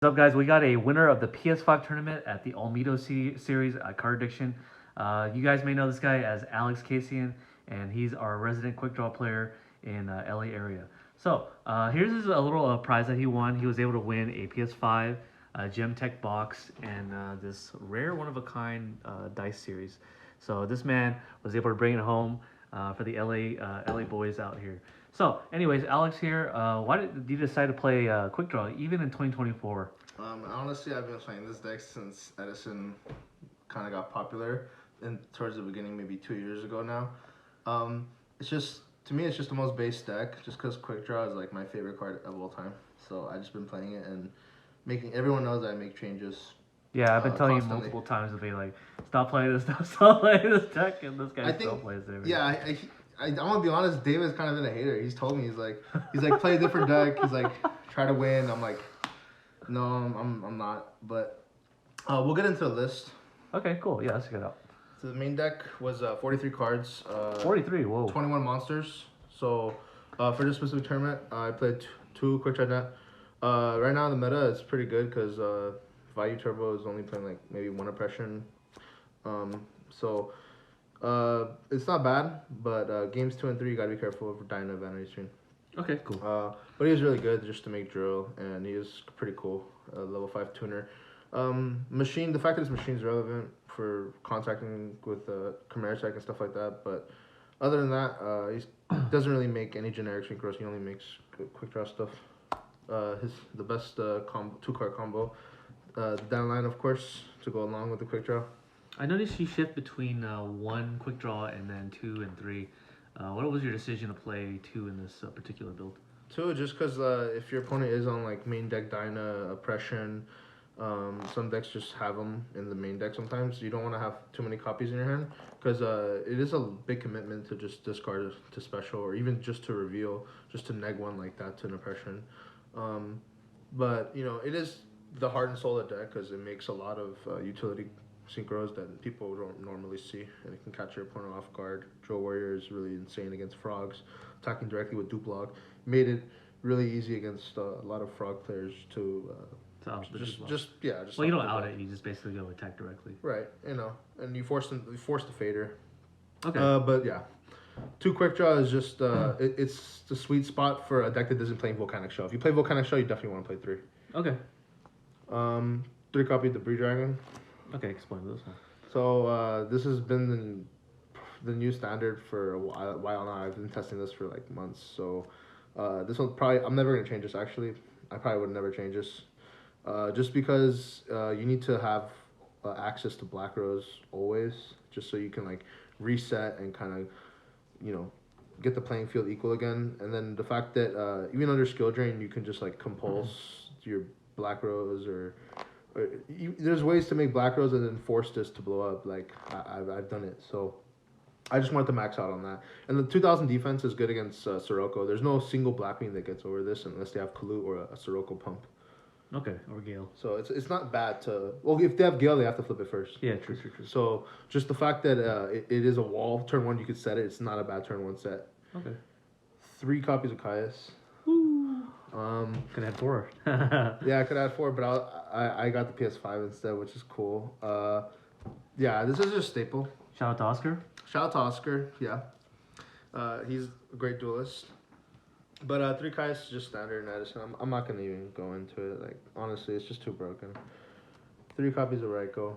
What's up, guys? We got a winner of the PS5 tournament at the Almedo series Card Addiction. You guys may know this guy as Alex Casian, and he's our resident quick draw player in LA area. So here's a little prize that he won. He was able to win a PS5 Gem Tech box and this rare one of a kind dice series. So this man was able to bring it home for the LA boys out here. So, anyways, Alex here. Why did you decide to play Quick Draw even in 2024? Honestly, I've been playing this deck since Edison kind of got popular, and towards the beginning, maybe 2 years ago now. It's just to me, it's just the most base deck, just because Quick Draw is like my favorite card of all time. So I just been playing it and making everyone knows that I make changes. Yeah, I've been telling you multiple times to be like, stop playing this stuff, stop playing this deck, and this guy still plays it. Yeah, I'm gonna be honest. David's kind of been a hater. He's told me he's like play a different deck. He's like try to win. I'm like, no, I'm not. But we'll get into the list. Okay, cool. Yeah, let's get it out. So the main deck was 43 cards. 43. Whoa. 21 monsters. So for this specific tournament, I played two Quick Draw Net. Right now the meta is pretty good because Value Turbo is only playing like maybe one oppression. So it's not bad, but games 2 and 3 you gotta be careful of dying to Vanity Stream. Okay, cool. But he was really good just to make drill, and he was pretty cool. Level 5 tuner. Machine. The fact that his machine is relevant for contacting with Chimera Tech and stuff like that. But other than that, he doesn't really make any generic synchros. He only makes quick draw stuff. The best 2-card combo. Downline, of course, to go along with the quick draw. I noticed you shift between 1 quick draw and then 2 and 3. What was your decision to play 2 in this particular build? 2, just because if your opponent is on like main deck Dyna, Oppression, some decks just have them in the main deck sometimes. You don't want to have too many copies in your hand because it is a big commitment to just discard to special or even just to reveal, just to neg one like that to an Oppression. But, you know, it is the heart and soul of the deck because it makes a lot of utility synchros that people don't normally see, and it can catch your opponent off guard. Drill Warrior is really insane against frogs. Attacking directly with Duplog made it really easy against a lot of frog players to just well, you don't out it, you just basically go attack directly. Right, you know, and you force the fader. Okay. But yeah, 2 quick draw is just it's the sweet spot for a deck that doesn't play Volcanic Shell. If you play Volcanic Shell, you definitely want to play 3. Okay. 3 copy Debris Dragon. Okay, explain this one. So this has been the new standard for a while now. I've been testing this for like months. So this one probably I'm never gonna change this. Actually, I probably would never change this. Just because you need to have access to Black Rose always, just so you can like reset and kind of, you know, get the playing field equal again. And then the fact that even under skill drain, you can just like compulse your Black Rose or there's ways to make Black Rose and then force this to blow up. Like I've done it, so I just wanted to max out on that. And the 2000 defense is good against Sirocco. There's no single Blackwing that gets over this unless they have Kalut or a Sirocco pump. Okay, or Gale. So it's not bad to... Well, if they have Gale, they have to flip it first. Yeah, true. So just the fact that it is a wall, turn 1 you could set it, it's not a bad turn 1 set. Okay. 3 copies of Caius. Could have 4. Yeah, I could add 4, but I got the PS5 instead, which is cool. Yeah, this is just staple. Shout out to Oscar. Shout out to Oscar, yeah. He's a great duelist. But 3 Caius is just standard in Edison. I'm not going to even go into it. Like, honestly, it's just too broken. 3 copies of Raikou.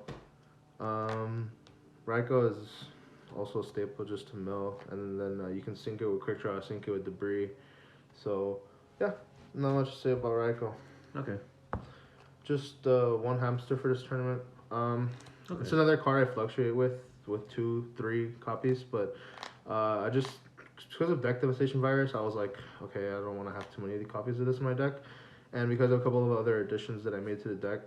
Raikou is also a staple just to mill. And then you can sync it with Quick Draw, sync it with Debris. So, yeah, not much to say about Raikou. Okay. Just 1 hamster for this tournament. Okay. It's another card I fluctuate with 2, 3 copies. But I just... Because of deck devastation virus, I was like, okay, I don't want to have too many copies of this in my deck, and because of a couple of other additions that I made to the deck,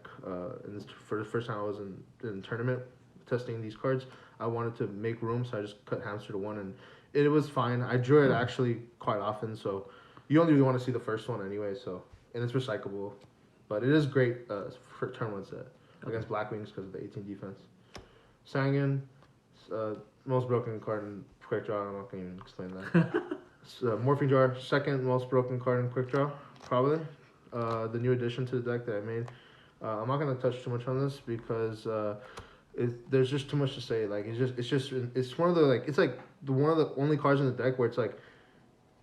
for the first time I was in tournament testing these cards, I wanted to make room, so I just cut hamster to 1, and it was fine. I drew it actually quite often, so you only really want to see the first one anyway. So, and it's recyclable, but it is great for turn 1 set against Blackwings because of the 18 defense. Sangan, most broken card in Quick Draw. I'm not going to even explain that. Morphing Jar, second most broken card in Quick Draw, probably. The new addition to the deck that I made. I'm not gonna touch too much on this because there's just too much to say. Like it's one of the like it's like one of the only cards in the deck where it's like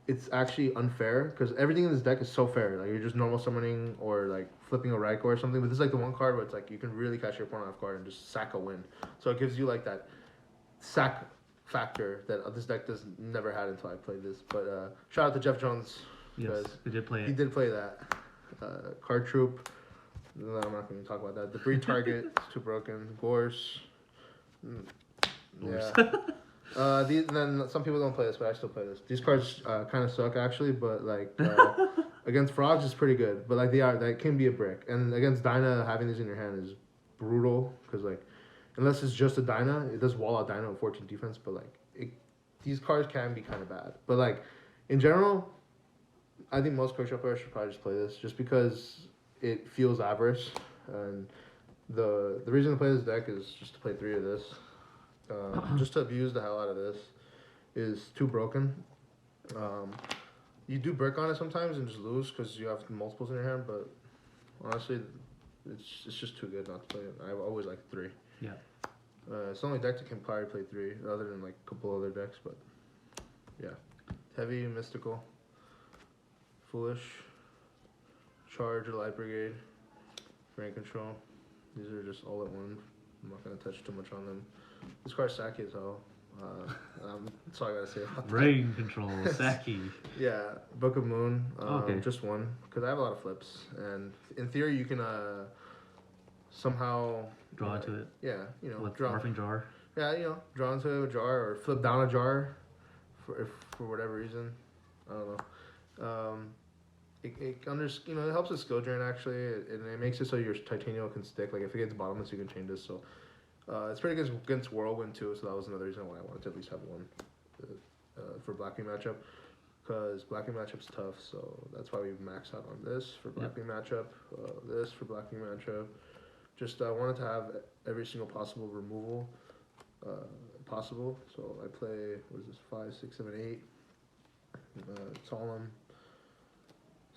it's actually unfair because everything in this deck is so fair. Like you're just normal summoning or like flipping a Raikou or something. But this is like the one card where it's like you can really catch your opponent off guard and just sack a win. So it gives you like that sack factor that this deck does never had until I played this. But shout out to Jeff Jones. Yes, he did play it. He did play that. Card Troop. No, I'm not going to talk about that. Debris Target. It's too broken. Gorse. Yeah. Then some people don't play this, but I still play this. These cards kind of suck actually, but like against frogs is pretty good. But like they can be a brick, and against Dyna having these in your hand is brutal because like unless it's just a Dyna, it does wall out Dyna with 14 defense. But like these cards can be kind of bad. But like in general, I think most Quickdraw players should probably just play this, just because it feels avarice, and the reason to play this deck is just to play 3 of this. Just to abuse the hell out of this is too broken. You do brick on it sometimes and just lose because you have multiples in your hand, but honestly, it's just too good not to play it. I always like 3. Yeah. It's the only deck that can probably play 3, other than like a couple other decks, but yeah. Heavy, mystical, foolish, charge or light brigade, brain control. These are just all at one. I'm not gonna touch too much on them. This card's sacky as hell. That's all I gotta say about that. Brain control, Saki. Yeah, Book of Moon. Okay. Just one, because I have a lot of flips, and in theory you can somehow Draw into it. Yeah, you know, With draw. Morphing Jar. Yeah, you know, draw into a jar or flip down a jar, for whatever reason. I don't know. It helps with skill drain actually, and it makes it so your Titanium can stick. Like if it gets bottomless, you can change this. So it's pretty good against Whirlwind too. So that was another reason why I wanted to at least have one for Blackwing matchup, because Blackwing matchup's tough. So that's why we maxed out on this for Blackwing matchup. This for Blackwing matchup. Just I wanted to have every single possible removal possible. So I play, what is this, 5, 6, 7, 8. Solemn.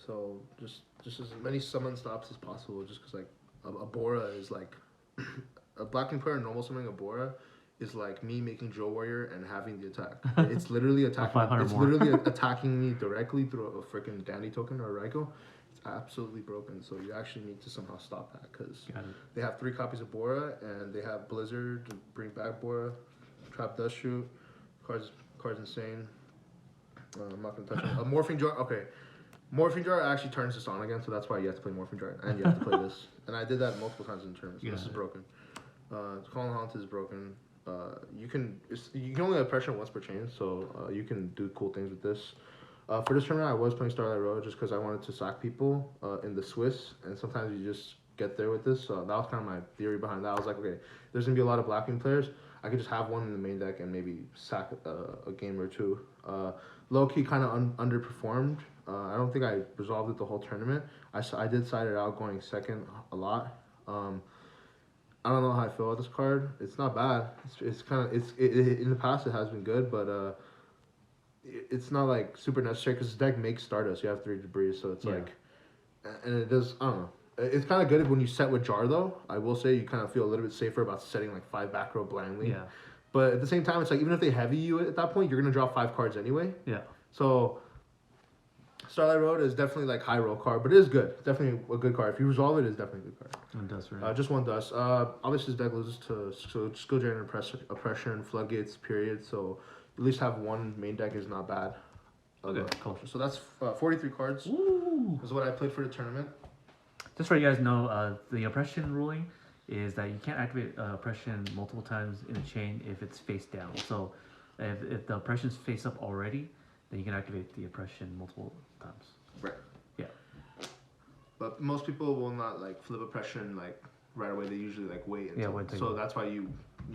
So just as many summon stops as possible, just because like a Bora is like a Blackwing player normal summoning a Bora is like me making Joe Warrior and having the attack. It's literally attacking. It's literally attacking me directly through a freaking Dandy token or a Raikou. It's absolutely broken. So you actually need to somehow stop that because they have 3 copies of Bora and they have Blizzard, bring back Bora, Trap Dust Shoot, cards insane. I'm not gonna touch it. A Morphing Jar. Okay. Morphing Jar actually turns this on again, so that's why you have to play Morphing Jar and you have to play this. And I did that multiple times in tournaments. So this is broken. Calling Haunt is broken. You can only have pressure once per chain, so you can do cool things with this. For this tournament, I was playing Starlight Road just because I wanted to sack people in the Swiss, and sometimes you just get there with this. So that was kind of my theory behind that. I was like, okay, there's gonna be a lot of Blackwing players. I could just have one in the main deck and maybe sack a game or 2. Low key kind of underperformed. I don't think I resolved it the whole tournament. I did side it out going second a lot. I don't know how I feel about this card. It's not bad. It's kind of in the past it has been good, but it's not like super necessary because this deck makes Stardust. You have 3 debris, so it's like, and it does. I don't know. It's kind of good when you set with Jar though. I will say you kind of feel a little bit safer about setting like 5 back row blindly. Yeah. But at the same time, it's like even if they heavy you at that point, you're gonna draw 5 cards anyway. Yeah. So Starlight Road is definitely like high roll card, but it is good. Definitely a good card. If you resolve it, it's definitely a good card. One dust, right? Just 1 dust. Obviously this deck loses to Skill Drain, Oppression, Floodgates, period. So at least have 1 main deck is not bad. Okay, cool. So that's 43 cards. Ooh. Is what I played for the tournament. Just so you guys know, the Oppression ruling is that you can't activate Oppression multiple times in a chain if it's face down. So if the Oppression's face up already, then you can activate the Oppression multiple times. Right. Yeah. But most people will not like flip Oppression like right away. They usually like wait until. Yeah, so that's why you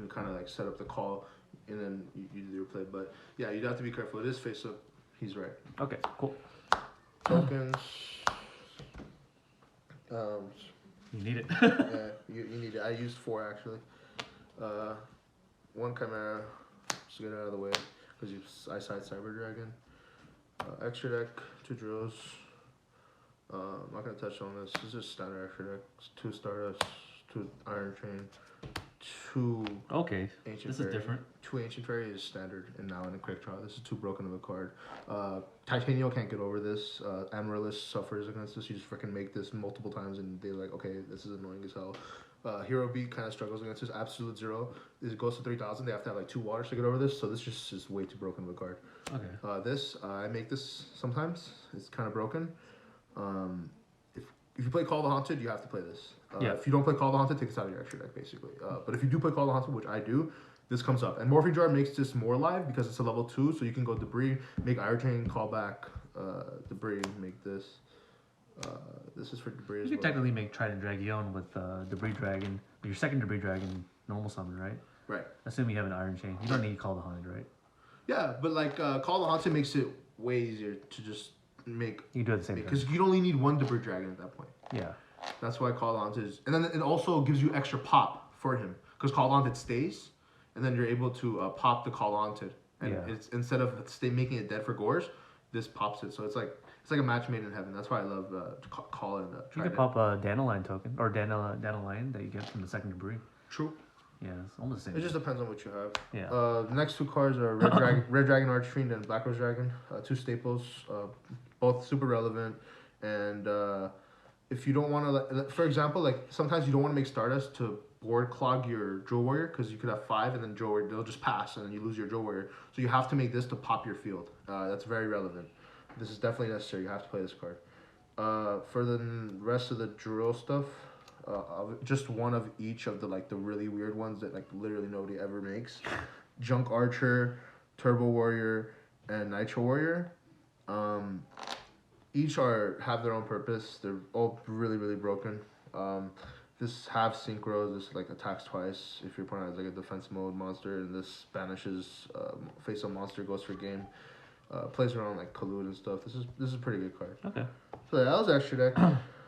kind of like set up the call and then you do your play. But yeah, you'd have to be careful. It is face up. He's right. Okay, cool. Tokens. You need it. Yeah, you need it. I used 4 actually. 1 Chimera, just to get it out of the way, because I side Cyber Dragon. Extra deck, 2 drills. I'm not gonna touch on this. This is just standard extra deck. 2 Stardust, 2 Iron Chain, 2 Okay, Ancient this Fairy. is different. 2 Ancient Fairy is standard, and now in a Quickdraw, this is too broken of a card. Titanium can't get over this. Amaryllis suffers against this. You just freaking make this multiple times, and they're like, okay, this is annoying as hell. Hero Beat kind of struggles against this. Absolute Zero. It goes to 3,000. They have to have like 2 waters to get over this, so this just is way too broken of a card. Okay. I make this sometimes. It's kind of broken. If you play Call the Haunted, you have to play this. If you don't play Call the Haunted, take this out of your extra deck, basically. But if you do play Call the Haunted, which I do, this comes up. And Morphing Jar makes this more live because it's a level 2, so you can go Debris, make Iron Chain, call back Debris, make this. This is for Debris as well. You could technically make Trident Dragon with Debris Dragon, your second Debris Dragon, normal summon, right? Right. Assuming you have an Iron Chain. You don't need Call the Haunted, right? Yeah, but like Call the Haunted makes it way easier to just make. You can do it at the same time. Because you only need 1 Debris Dragon at that point. Yeah. That's why Call the Haunted is. And then it also gives you extra pop for him. Because Call the Haunted stays, and then you're able to pop the Call the Haunted. And it's instead of making it dead for Gores, this pops it. So it's like a match made in heaven. That's why I love Call and Trident. You could pop a Dandelion token, or Dandelion that you get from the second Debris. True. Yeah, it's almost the same. It just depends on what you have. Yeah. The next 2 cards are Red Dragon Archfiend and Black Rose Dragon. 2 staples, both super relevant. And if you don't want to, for example, like sometimes you don't want to make Stardust to board clog your Drill Warrior because you could have 5 and then Drill Warrior, they'll just pass and then you lose your Drill Warrior. So you have to make this to pop your field. That's very relevant. This is definitely necessary. You have to play this card. For the rest of the drill stuff, just one of each of the really weird ones that like literally nobody ever makes. Junk Archer, Turbo Warrior, and Nitro Warrior. Each have their own purpose. They're all really, really broken. This have synchros. This like attacks twice if your opponent has like a defense mode monster, and this banishes face up monster, goes for game. Plays around like Collude and stuff. This is a pretty good card. Okay. So yeah, that was extra deck.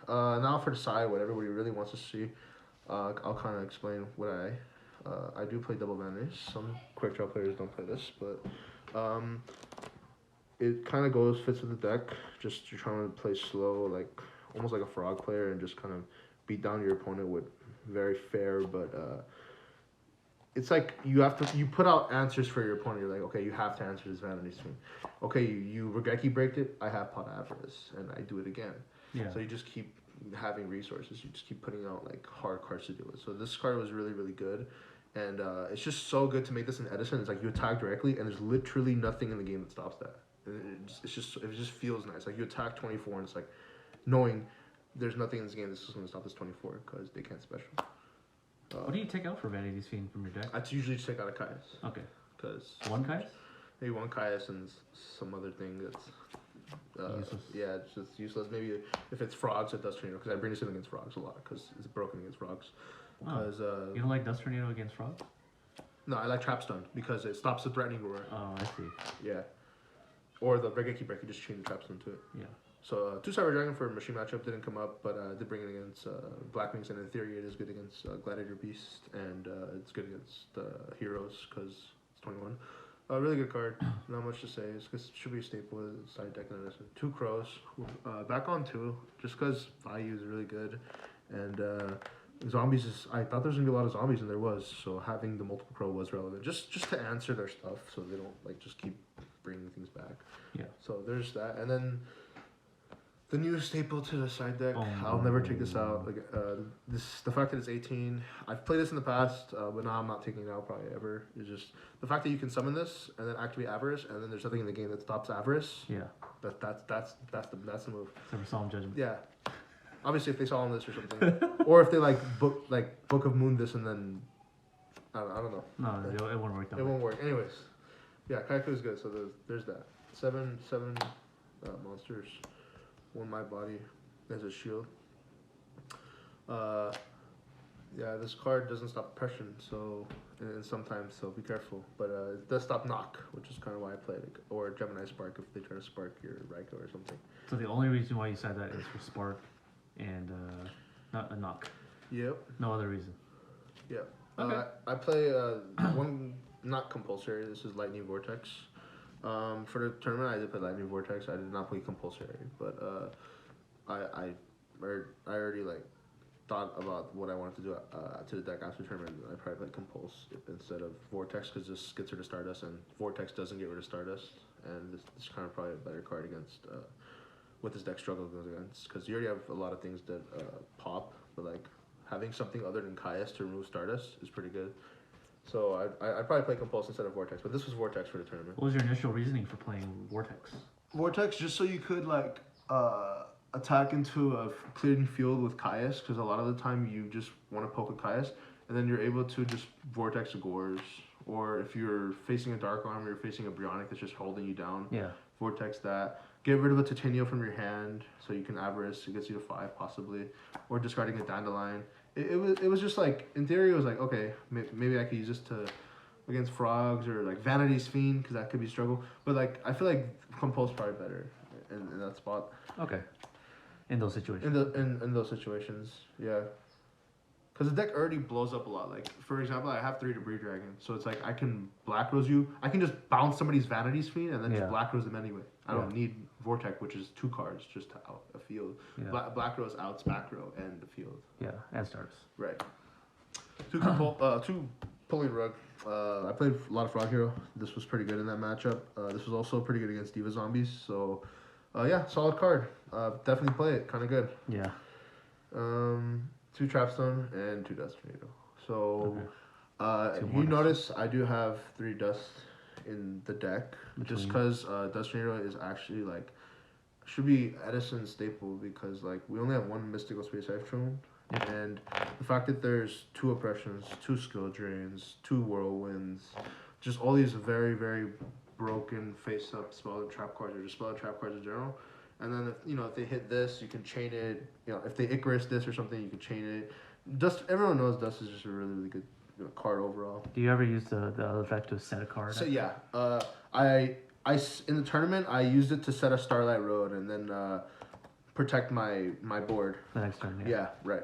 Now for the side, what everybody really wants to see, I'll kind of explain what I do play double vanities. Some Quickdraw players don't play this, but it kind of fits with the deck. Just you're trying to play slow, like almost like a frog player, and just kind of beat down your opponent with very fair, but it's like you put out answers for your opponent. You're like, okay, you have to answer this vanity swing. Okay, you Regeki breaked it. I have Pot Avarice, and I do it again. Yeah. So you just keep having resources. You just keep putting out like hard cards to do it. So this card was really, really good, and it's just so good to make this in Edison. It's like you attack directly, and there's literally nothing in the game that stops that. And it just feels nice. Like you attack 24, and it's like knowing there's nothing in this game that's going to stop this 24 because they can't special. What do you take out for Vanity's Fiend from your deck? I usually just take out a Caius. Okay. Because one Caius? Maybe one Caius and some other thing that's useless. Yeah, it's just useless. Maybe if it's frogs, it does tornado because I bring this in against frogs a lot because it's broken against frogs. Because you don't like Dust Tornado against frogs? No, I like Trap Stun because it stops the threatening roar. Oh, I see. Yeah. Or the Regeki Break, you just chain the Trap Stun to it. Yeah. So 2 Cyber Dragon for machine matchup didn't come up, but I did bring it against Black Wings, and in theory it is good against Gladiator Beast, and it's good against Heroes because it's 21. Really good card. Not much to say. It should be a staple side deck in Edison. 2 Crows. Back on 2, just because value is really good, and zombies is. I thought there was gonna be a lot of zombies, and there was. So having the multiple Crow was relevant, just to answer their stuff, so they don't like just keep bringing things back. Yeah. So there's that, and then. The new staple to the side deck. I'll never take this out. Like the fact that it's 18. I've played this in the past, but now I'm not taking it out probably ever. It's just the fact that you can summon this and then activate Avarice, and then there's nothing in the game that stops Avarice. Yeah. That's the move. Except for Solemn Judgment. Yeah. Obviously, if they saw on this or something, or if they Book of Moon this and then I don't know. No, it won't work. It won't work. Anyways, yeah, Kaiku is good. So there's that. Seven monsters. 1 my body as a shield. Yeah, this card doesn't stop oppression, so and sometimes so be careful. But it does stop knock, which is kind of why I played it, or Gemini Spark if they try to spark your Raikou or something. So the only reason why you said that is for Spark and not a knock. Yep. No other reason. Yep. Okay. I play one not compulsory. This is Lightning Vortex. For the tournament, I did play Lightning Vortex. I did not play compulsory, but I already like thought about what I wanted to do to the deck after the tournament. I probably play Compulse instead of Vortex because this gets rid of Stardust, and Vortex doesn't get rid of Stardust, and this is kind of probably a better card against what this deck struggle goes against because you already have a lot of things that pop, but like having something other than Caius to remove Stardust is pretty good. So I'd probably play Compulse instead of Vortex, but this was Vortex for the tournament. What was your initial reasoning for playing Vortex? Vortex just so you could like attack into a cleared field with Caius, because a lot of the time you just want to poke with Caius, and then you're able to just Vortex a Gores, or if you're facing a Dark Arm, you're facing a Bionic that's just holding you down. Yeah. Vortex that. Get rid of a Titania from your hand, so you can Avarice. It gets you to 5 possibly, or discarding a Dandelion. It was just like in theory it was like okay maybe I could use this to against Frogs or like Vanity's Fiend because that could be struggle. But like I feel like Compulse probably better in that spot. Okay. In those situations. In those situations, yeah. Because the deck already blows up a lot. Like, for example, I have 3 Debris Dragon. So it's like I can Black Rose you. I can just bounce somebody's Vanity's Fiend and then just Black Rose them anyway. I don't need Vortex, which is 2 cards just to out a field. Yeah. Black Rose outs back row and the field. Yeah, and Stardust. Right. 2 Pulling Rug. I played a lot of Frog Hero. This was pretty good in that matchup. This was also pretty good against Diva Zombies. So, yeah, solid card. Definitely play it. Kind of good. Yeah. 2 Trapstone and 2 Dust Tornado. So, Okay. you notice I do have 3 Dust in the deck. Just because Dust Tornado is actually like, should be Edison's staple because like we only have 1 Mystical Space Cyclone. Yep. And the fact that there's 2 Oppressions, 2 Skill Drains, 2 Whirlwinds, just all these very, very broken face-up spell trap cards or just spell trap cards in general. And then if they hit this, you can chain it. If they Icarus this or something, you can chain it. Dust. Everyone knows Dust is just a really, really good card overall. Do you ever use the other effect to set a card? So yeah, I in the tournament I used it to set a Starlight Road and then protect my board. The next turn. Yeah. Yeah, right.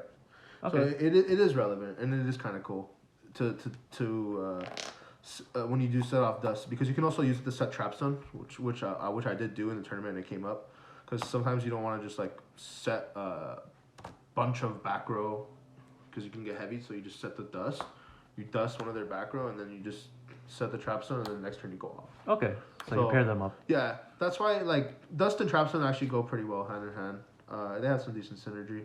Okay. So it is relevant and it is kind of cool to when you do set off Dust, because you can also use it to set Trapstone, which I did do in the tournament and it came up, because sometimes you don't want to just like set a bunch of back row because you can get heavy, so you just set the Dust. You Dust one of their back row and then you just set the Trapstone and then the next turn you go off. Okay, so you pair them up. Yeah, that's why like Dust and Trapstone actually go pretty well hand in hand. They have some decent synergy.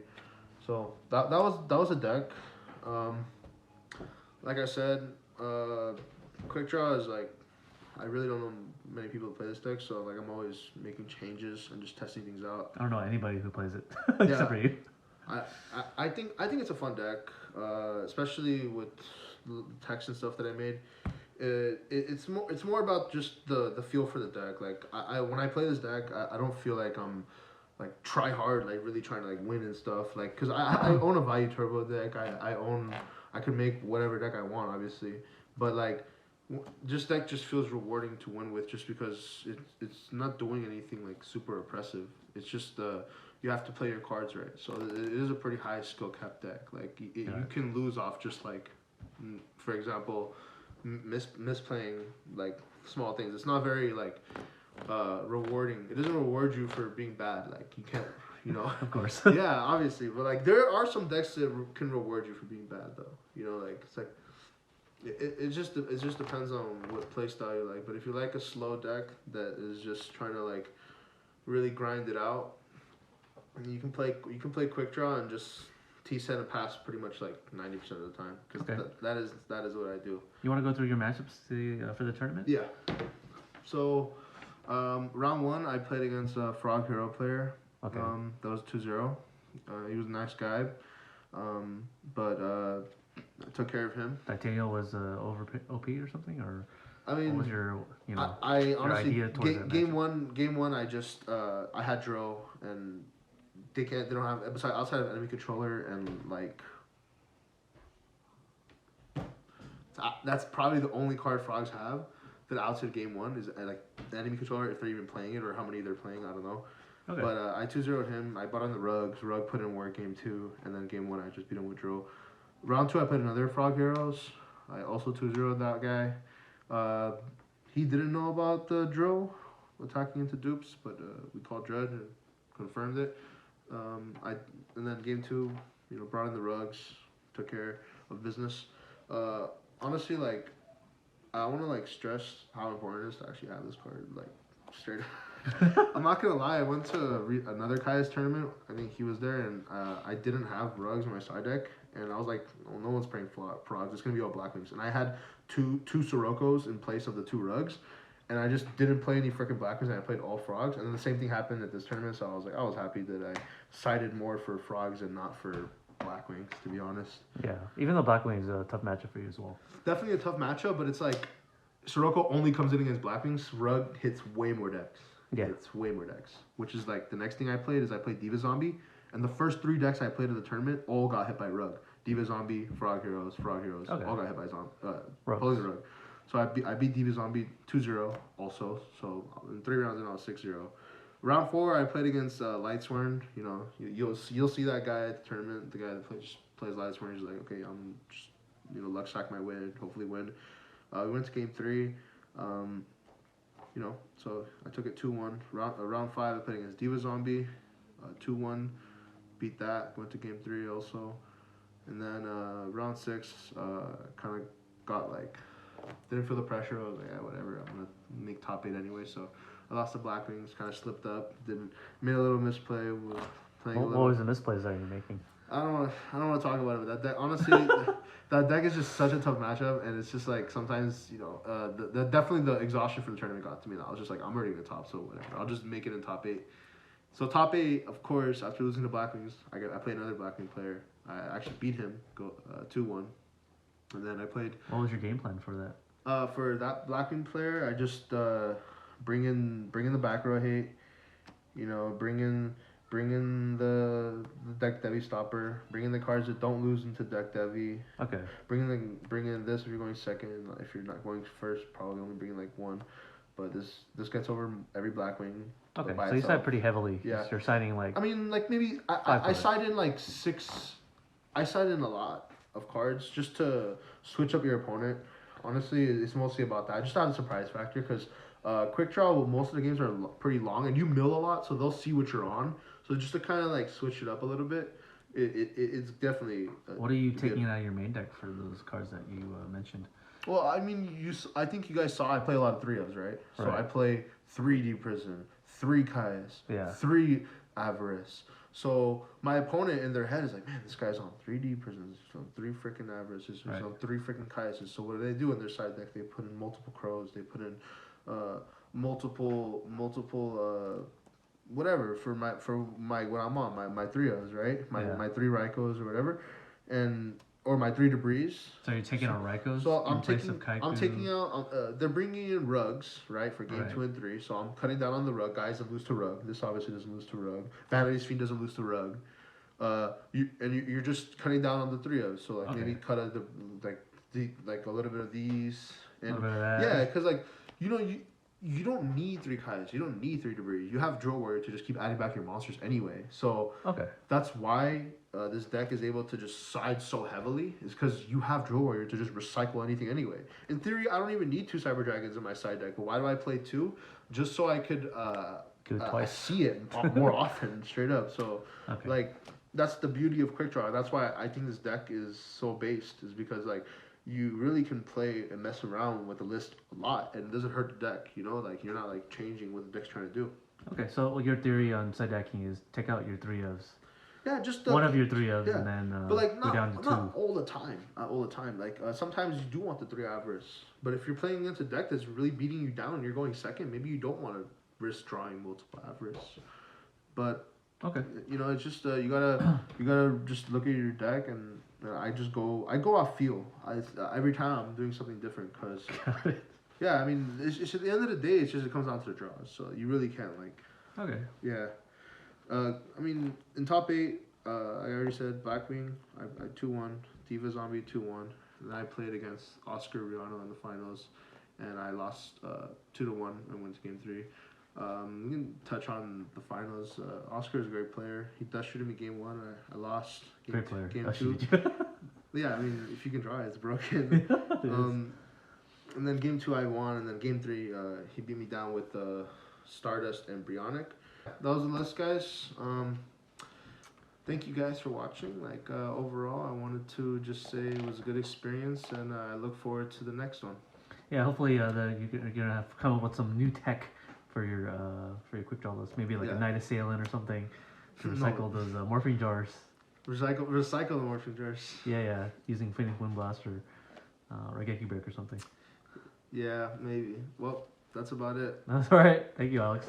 So that was a deck. Like I said, Quickdraw is like, I really don't know many people who play this deck, so like I'm always making changes and just testing things out. I don't know anybody who plays it except for you. I think it's a fun deck, especially with the text and stuff that I made. It's more about just the feel for the deck. Like I when I play this deck, I don't feel like I'm like try hard, like really trying to like win and stuff. Like because I own a Value Turbo deck. I could make whatever deck I want, obviously, but like this deck just feels rewarding to win with, just because it's not doing anything like super oppressive. It's just you have to play your cards right. So it is a pretty high skill cap deck. Like you can lose off just like, for example, misplaying like small things. It's not very like rewarding. It doesn't reward you for being bad. Like you can't, Of course. yeah, obviously, but like there are some decks that can reward you for being bad though. Like it's like it just depends on what play style you like. But if you like a slow deck that is just trying to like really grind it out, you can play Quickdraw and just T-set and pass pretty much like 90% of the time, because that is what I do. You want to go through your matchups for the tournament? Yeah. So, round 1 I played against a Frog Hero player. Okay. That was 2-0. He was a nice guy, but I took care of him. Titania was over OP or something, or I mean, what was your I honestly idea towards that game one I just I had Dro, and they don't have outside of enemy controller, and like that's probably the only card Frogs have that outside game 1 is like the enemy controller, if they're even playing it or how many they're playing, I don't know. Okay. But I 2-0'd him. I bought on the Rug put in work game 2, and then game 1 I just beat him with Dro. Round 2 I played another Frog Heroes. I also 2-0'd that guy. He didn't know about the Dro attacking into dupes, but we called Dredge and confirmed it. I and then game 2, brought in the rugs, took care of business. Honestly, like I want to like stress how important it is to actually have this card. Like straight. I'm not gonna lie. I went to another Kai's tournament. I think he was there, and I didn't have rugs in my side deck, and I was like, "Oh, no one's playing frogs. It's gonna be all black wings." And I had two Sirokkos in place of the 2 rugs, and I just didn't play any freaking black wings, and I played all frogs. And then the same thing happened at this tournament, so I was happy that I sided more for frogs and not for black wings, to be honest. Yeah, even though black wings is a tough matchup for you as well. Definitely a tough matchup, but it's like Sirocco only comes in against black wings. Rug hits way more decks. Yeah. It's way more decks. Which is like the next thing I played Diva Zombie, and the first 3 decks I played in the tournament all got hit by Rug. Diva Zombie, Frog Heroes, Okay. all got hit by pulling the Rug. So I beat Diva Zombie 2-0 also. So in 3 rounds and I was 6-0. Round 4 I played against Lightsworn. You'll see that guy at the tournament. The guy that plays Lightsworn. He's like, okay, I'm just luck sack my win, hopefully win. We went to game 3. So I took it 2-1. Round 5, I played against Diva Zombie, 2-1, beat that. Went to game 3 also, and then round 6, kind of got like, didn't feel the pressure. I was like, yeah, whatever. I'm gonna make top 8 anyway. So I lost the Black Wings, kind of slipped up, made a little misplay. What was the misplays that you're making? I don't want to talk about it, but that deck, honestly, that deck is just such a tough matchup, and it's just like sometimes, definitely the exhaustion for the tournament got to me. I was just like, I'm already in the top, so whatever. I'll just make it in top 8. So top 8, of course, after losing to Black Wings, I played another Black Wing player. I actually beat him, 2-1, and then I played. What was your game plan for that? For that Black Wing player, I just bring in the back row hate, bring in the deck Devi stopper. Bring in the cards that don't lose into deck Devi. Okay. Bring in this if you're going second. If you're not going first, probably only bring in like 1. But this gets over every black wing. Okay, so you side pretty heavily. Yeah. You're siding like. I mean, like maybe I side in like 6. I side in a lot of cards just to switch up your opponent. Honestly, it's mostly about that. I just have the surprise factor because Quickdraw, most of the games are pretty long and you mill a lot, so they'll see what you're on. So just to kind of like switch it up a little bit, it's definitely. What are you taking out of your main deck for those cards that you mentioned? Well, I mean, I think you guys saw I play a lot of 3-ofs, right? So I play 3 Deep Prison, 3 Kaias, 3 Avarice. So my opponent in their head is like, man, this guy's on 3 Deep Prisons, he's on 3 freaking Avarices, he's on 3 freaking Kaiases. So what do they do in their side deck? They put in multiple Crows, they put in multiple whatever for my what I'm on, my 3-ofs, right? My 3 Raikos or whatever, or my 3 Debris. So you're taking out Raikos in place of Kaiku? I'm taking out. They're bringing in rugs, right, for game 2 and 3. So I'm cutting down on the rug. Guys that lose to rug. This obviously doesn't lose to rug. Vanity's Fiend doesn't lose to rug. You're just cutting down on the 3-ofs. So like maybe cut a like a little bit of these and a little bit of that. Yeah, because like you don't need 3 Kai's. You don't need 3 Debris. You have Drill Warrior to just keep adding back your monsters anyway. So that's why this deck is able to just side so heavily. Is because you have Drill Warrior to just recycle anything anyway. In theory, I don't even need 2 Cyber Dragons in my side deck. But why do I play 2? Just so I could see it more often, straight up. So like that's the beauty of Quickdraw. That's why I think this deck is so based. Is because like. You really can play and mess around with the list a lot, and it doesn't hurt the deck. Like you're not like changing what the deck's trying to do. Okay, so your theory on side decking is take out your 3-ofs. Yeah, just one of your 3-ofs, and then but like go down to 2. Not all the time. Not all the time. Like sometimes you do want the 3 Avarice, but if you're playing against a deck that's really beating you down and you're going second, maybe you don't want to risk drawing multiple Avarice. But it's just you gotta just look at your deck and. I go off feel. Every time I'm doing something different because, yeah, I mean, it's at the end of the day, it comes down to the draws. So you really can't like. Okay. Yeah. I mean, in top 8, I already said Blackwing. I 2-1, Diva Zombie 2-1. And then I played against Oscar Riano in the finals, and I lost 2-1 and went to game 3. We can touch on the finals. Oscar is a great player. He dust shooted me game 1. I lost. Great player. Game 2. Yeah, I mean, if you can draw it, it's broken. And then game 2 I won, and then game 3 he beat me down with Stardust and Brionic. That was the list, guys. thank you guys for watching. Like overall, I wanted to just say it was a good experience, and I look forward to the next one. Yeah, hopefully you're gonna have come up with some new tech for your quick draw list. Maybe like a night assailant or something to recycle those morphine jars. Recycle the morphine jars. Yeah, using Phoenix Wind Blast or Raigeki Break or something. Yeah, maybe. Well, that's about it. That's all right. Thank you, Alex.